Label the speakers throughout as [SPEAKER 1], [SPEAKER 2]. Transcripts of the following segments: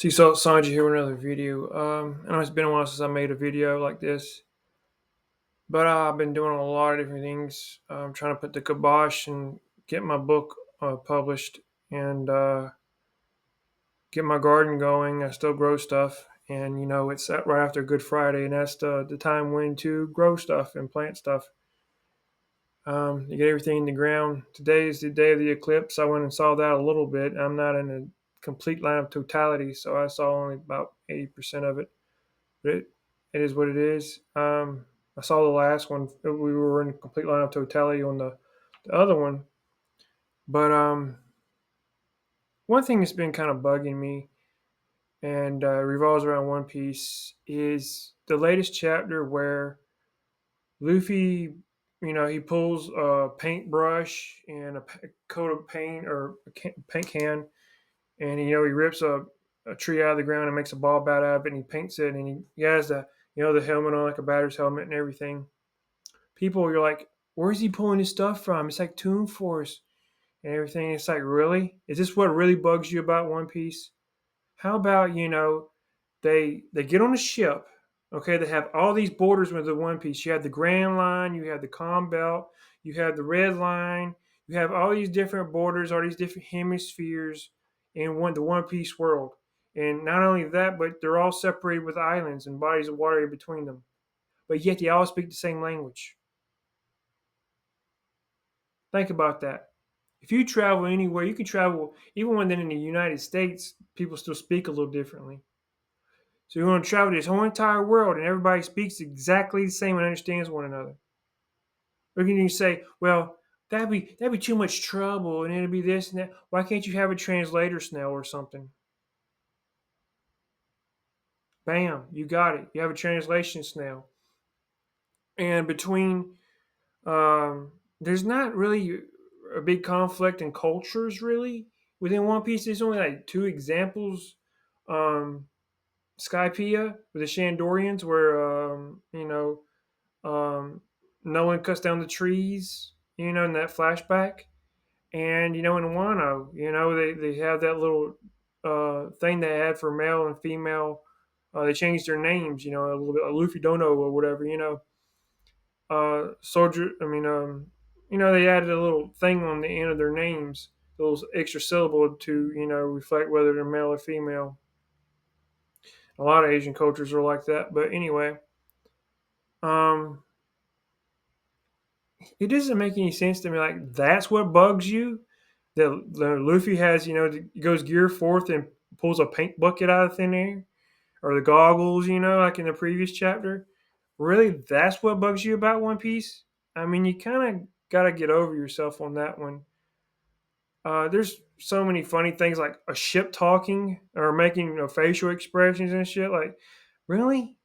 [SPEAKER 1] So Sanji here with another video. I know it's been a while since I made a video like this, but I've been doing a lot of different things. I'm trying to put the kibosh and get my book published and get my garden going. I still grow stuff, and it's right after Good Friday, and that's the time when to grow stuff and plant stuff. You get everything in the ground. Today is the day of the eclipse. I went and saw that a little bit. I'm not in a complete line of totality, so I saw only about 80% of it. But it is what it is. I saw the last one. We were in a complete line of totality on the other one. But one thing that's been kind of bugging me and revolves around One Piece is the latest chapter where Luffy, he pulls a paintbrush and a coat of paint or a paint can, and he rips a tree out of the ground and makes a ball bat out of it, and he paints it, and he has the helmet on like a batter's helmet and everything. People are like, where's he pulling his stuff from? It's like Toon Force and everything. It's like, really? Is this what really bugs you about One Piece? How about they get on a ship, okay? They have all these borders with the One Piece. You have the Grand Line, you have the Calm Belt, you have the Red Line, you have all these different borders, all these different hemispheres in the One Piece world. And not only that, but they're all separated with islands and bodies of water in between them. But yet they all speak the same language. Think about that. If you travel anywhere, you can travel even when they're in the United States, people still speak a little differently. So you're going to travel this whole entire world and everybody speaks exactly the same and understands one another. Or can you say, well, that'd be too much trouble and it'd be this and that. Why can't you have a translator snail or something? Bam, you got it. You have a translation snail. And between there's not really a big conflict in cultures really within One Piece. There's only like two examples. Um, Skypiea with the Shandorians, where um, no one cuts down the trees. In that flashback, and in Wano, they have that little thing they had for male and female. They changed their names, a little bit, like Luffy Dono or whatever, soldier. I mean, they added a little thing on the end of their names, a little extra syllable to reflect whether they're male or female. A lot of Asian cultures are like that, but anyway, um, it doesn't make any sense to me. Like that's what bugs you. That Luffy has, goes gear forth and pulls a paint bucket out of thin air, or the goggles, like in the previous chapter. Really, that's what bugs you about One Piece? I mean, you kind of got to get over yourself on that one. There's so many funny things like a ship talking or making facial expressions and shit. Like, really?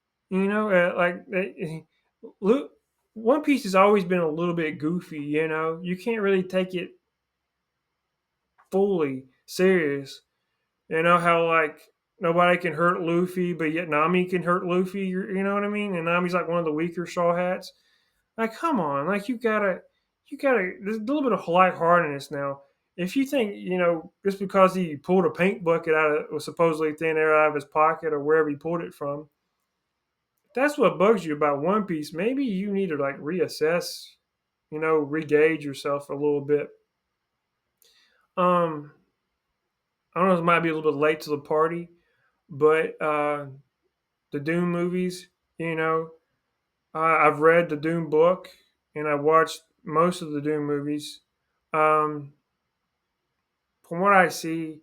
[SPEAKER 1] Look, One Piece has always been a little bit goofy. You can't really take it fully serious. You know how like nobody can hurt Luffy, but yet Nami can hurt Luffy. You know what I mean? And Nami's like one of the weaker Straw Hats. Like, come on, like you gotta. There's a little bit of lightheartedness now. If you think just because he pulled a paint bucket out of was supposedly thin air out of his pocket or wherever he pulled it from, that's what bugs you about One Piece. Maybe you need to like reassess, regauge yourself a little bit. Um, I don't know. It might be a little bit late to the party, but the Dune movies, I've read the Dune book and I've watched most of the Dune movies. Um, from what I see,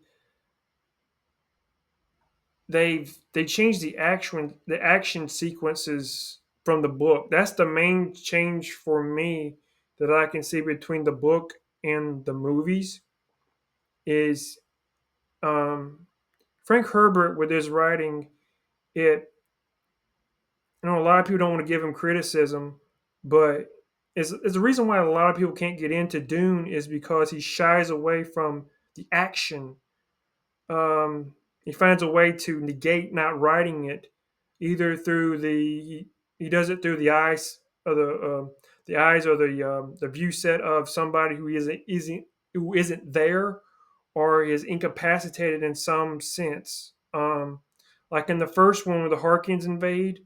[SPEAKER 1] they changed the action sequences from the book. That's the main change for me that I can see between the book and the movies. Is um, Frank Herbert with his writing? It a lot of people don't want to give him criticism, but is the reason why a lot of people can't get into Dune is because he shies away from the action. He finds a way to negate not writing it, either through he does it through the eyes of the eyes or the view set of somebody who isn't there or is incapacitated in some sense. Um, like in the first one where the Harkins invade,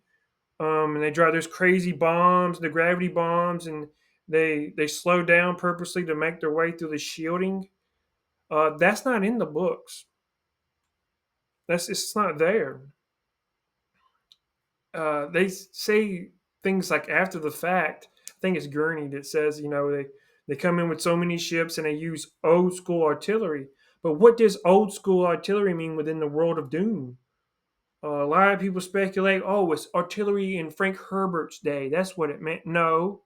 [SPEAKER 1] and they drop those crazy bombs, the gravity bombs, and they slow down purposely to make their way through the shielding. That's not in the books. That's It's not there. They say things like after the fact. I think it's Gurney that says, they come in with so many ships and they use old school artillery. But what does old school artillery mean within the world of Dune? A lot of people speculate, oh, it's artillery in Frank Herbert's day. That's what it meant. No,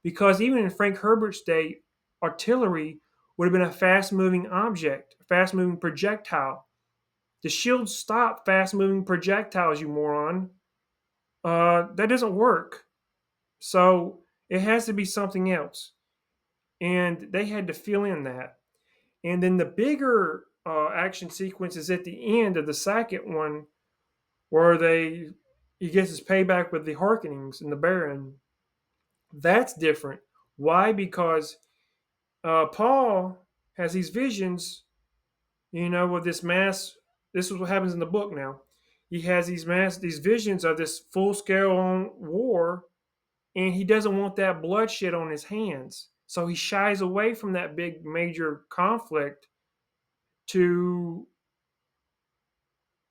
[SPEAKER 1] because even in Frank Herbert's day, artillery would have been a fast moving object, a fast moving projectile. The shields stop fast moving projectiles, you moron. That doesn't work. So it has to be something else. And they had to fill in that. And then the bigger action sequence is at the end of the second one, where he gets his payback with the Harkonnens and the Baron. That's different. Why? Because Paul has these visions, with this mass. This is what happens in the book now. He has these visions of this full scale war, and he doesn't want that bloodshed on his hands. So he shies away from that big major conflict to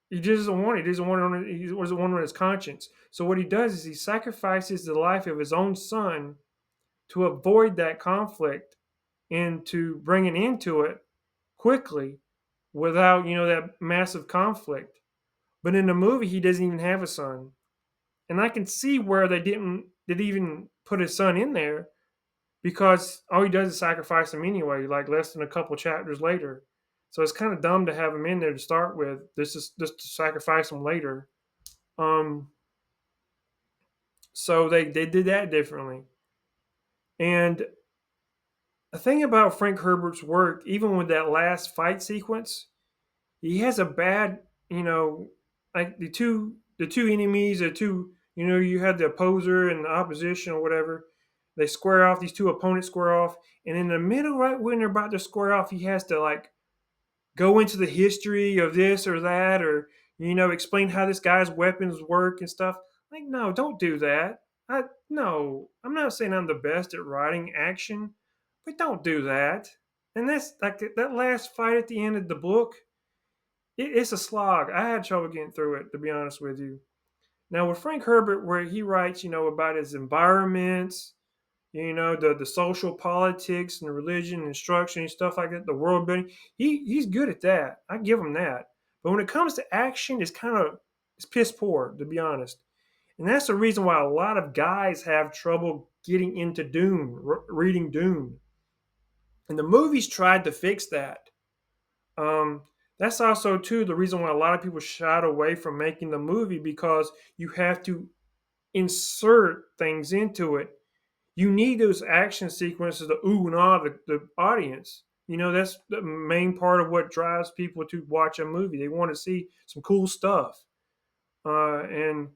[SPEAKER 1] he just doesn't want it. He doesn't want it on his conscience. So what he does is he sacrifices the life of his own son to avoid that conflict and to bring an end to it quickly without that massive conflict. But in the movie, he doesn't even have a son, and I can see where they did even put his son in there because all he does is sacrifice him anyway, like less than a couple chapters later. So it's kind of dumb to have him in there to start with. This is just to sacrifice him later. Um, so they did that differently. And the thing about Frank Herbert's work, even with that last fight sequence, he has a bad, like the two enemies, you have the opposer and the opposition or whatever. They square off. These two opponents square off, and in the middle, right when they're about to square off, he has to like go into the history of this or that, or explain how this guy's weapons work and stuff. Like, no, don't do that. No, I'm not saying I'm the best at writing action, but don't do that. And that's like that last fight at the end of the book. It's a slog. I had trouble getting through it, to be honest with you. Now with Frank Herbert, where he writes, about his environments, the social politics and the religion and instruction and stuff like that, the world building. He's good at that. I give him that. But when it comes to action, it's piss poor, to be honest. And that's the reason why a lot of guys have trouble getting into Dune, reading Dune. And the movies tried to fix that. Um, that's also too the reason why a lot of people shied away from making the movie, because you have to insert things into it. You need those action sequences, the ooh and ah, the audience. That's the main part of what drives people to watch a movie. They want to see some cool stuff. And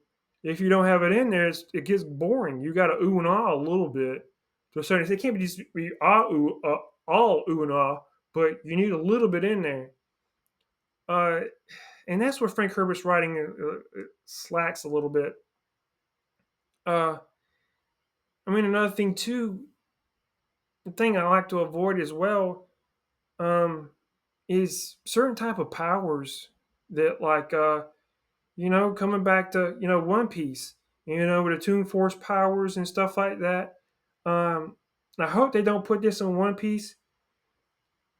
[SPEAKER 1] if you don't have it in there, it gets boring. You got to ooh and ah a little bit to a certain extent. It can't be just be all ooh and ah, but you need a little bit in there. Uh, and that's where Frank Herbert's writing slacks a little bit. Uh, another thing too, the thing I like to avoid as well, um, is certain type of powers that, like, coming back to One Piece, with the Toon Force powers and stuff like that. I hope they don't put this in One Piece.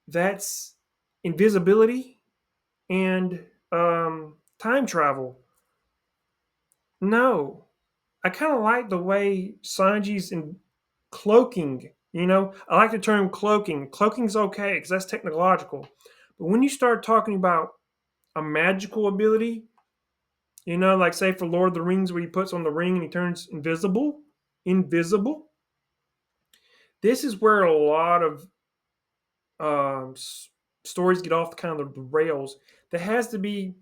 [SPEAKER 1] That's invisibility and time travel. No, I kind of like the way Sanji's in cloaking. I like the term cloaking. Cloaking's okay because that's technological. But when you start talking about a magical ability, like say for Lord of the Rings, where he puts on the ring and he turns invisible. This is where a lot of stories get off kind of the rails. There has to be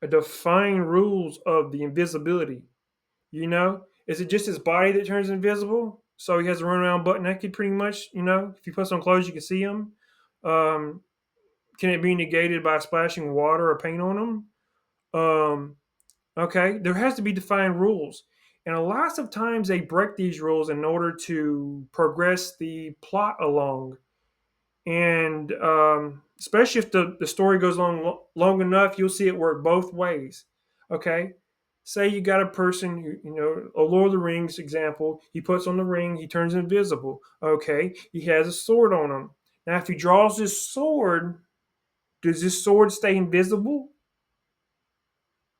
[SPEAKER 1] a defined rules of the invisibility. Is it just his body that turns invisible? So he has to run around butt naked pretty much, if he puts on clothes, you can see him. Can it be negated by splashing water or paint on him? Um, okay, there has to be defined rules, and lots of times they break these rules in order to progress the plot along. And especially if the story goes on long enough, you'll see it work both ways. Okay, say you got a person who, a Lord of the Rings example, he puts on the ring, he turns invisible. Okay, he has a sword on him. Now if he draws his sword, does his sword stay invisible?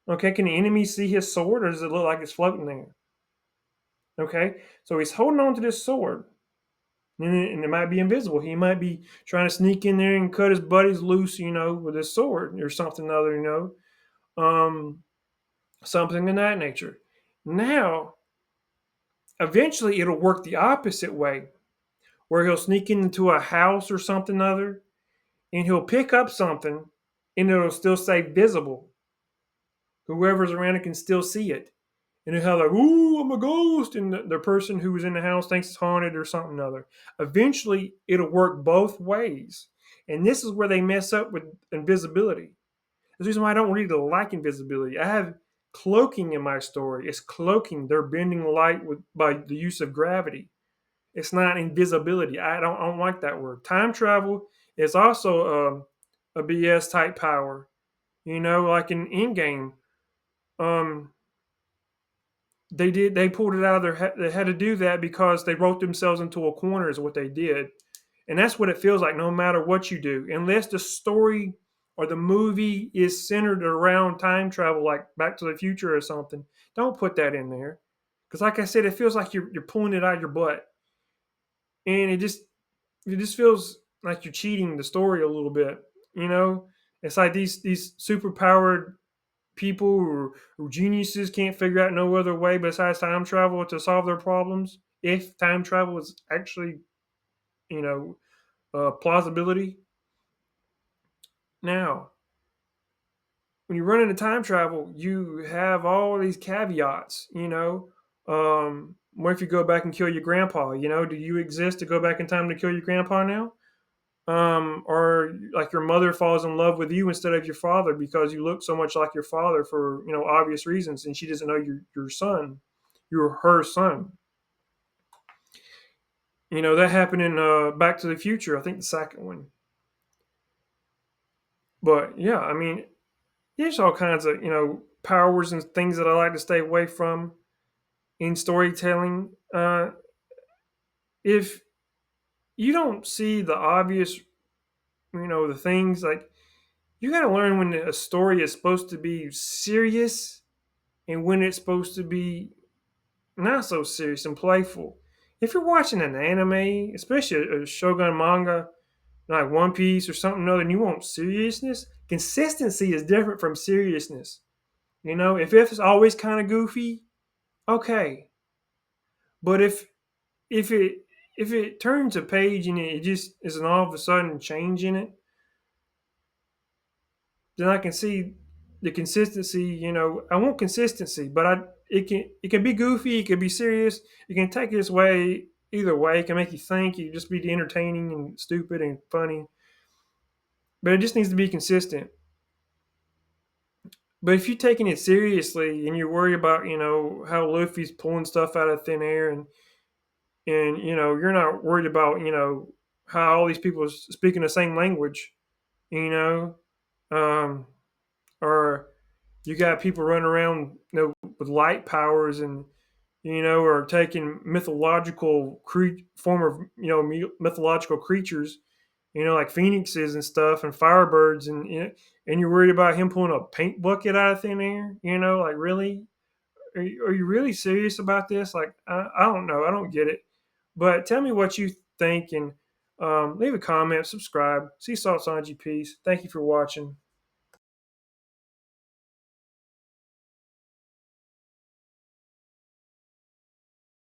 [SPEAKER 1] Okay, can the enemy see his sword, or does it look like it's floating there? Okay, so he's holding on to this sword, and it might be invisible. He might be trying to sneak in there and cut his buddies loose, with his sword or something other, something in that nature. Now, eventually, it'll work the opposite way, where he'll sneak into a house or something other, and he'll pick up something, and it'll still say visible. Whoever's around it can still see it. And they'll have like, "Ooh, I'm a ghost," and the person who was in the house thinks it's haunted or something other. Eventually, it'll work both ways, and this is where they mess up with invisibility. That's the reason why I don't really like invisibility. I have cloaking in my story. It's cloaking. They're bending light by the use of gravity. It's not invisibility. I don't like that word. Time travel is also a BS type power. Like in Endgame, um, they pulled it out of their head. They had to do that because they wrote themselves into a corner is what they did. And that's what it feels like no matter what you do, unless the story or the movie is centered around time travel, like Back to the Future or something. Don't put that in there, because like I said, it feels like you're pulling it out of your butt, and it just feels like you're cheating the story a little bit. you know it's like these super powered people or geniuses can't figure out no other way besides time travel to solve their problems, if time travel is actually, you know plausibility. Now, when you run into time travel, you have all these caveats. What if you go back and kill your grandpa? Do you exist to go back in time to kill your grandpa now? Or like your mother falls in love with you instead of your father because you look so much like your father for obvious reasons, and she doesn't know your son, you're her son. That happened in Back to the Future, I think the second one. But yeah, I mean, there's all kinds of powers and things that I like to stay away from in storytelling. If you don't see the obvious, the things like, you got to learn when a story is supposed to be serious and when it's supposed to be not so serious and playful. If you're watching an anime, especially a Shogun manga like One Piece or something other, and you want seriousness, consistency is different from seriousness. If it's always kind of goofy, okay. But if it turns a page and it just is an all of a sudden change in it, then I can see the consistency. I want consistency, but it can be goofy, it can be serious, it can take its way either way. It can make you think, it can just be entertaining and stupid and funny, but it just needs to be consistent. But if you're taking it seriously and you're worried about how Luffy's pulling stuff out of thin air, and you're not worried about how all these people are speaking the same language, you know um, or you got people running around with light powers, and or taking form of mythological creatures, like phoenixes and stuff and firebirds, and you're worried about him pulling a paint bucket out of thin air. Like, really, are you really serious about this? Like, I don't know, I don't get it. But tell me what you think, and leave a comment, subscribe. See Salt Sanji. Peace. Thank you for watching.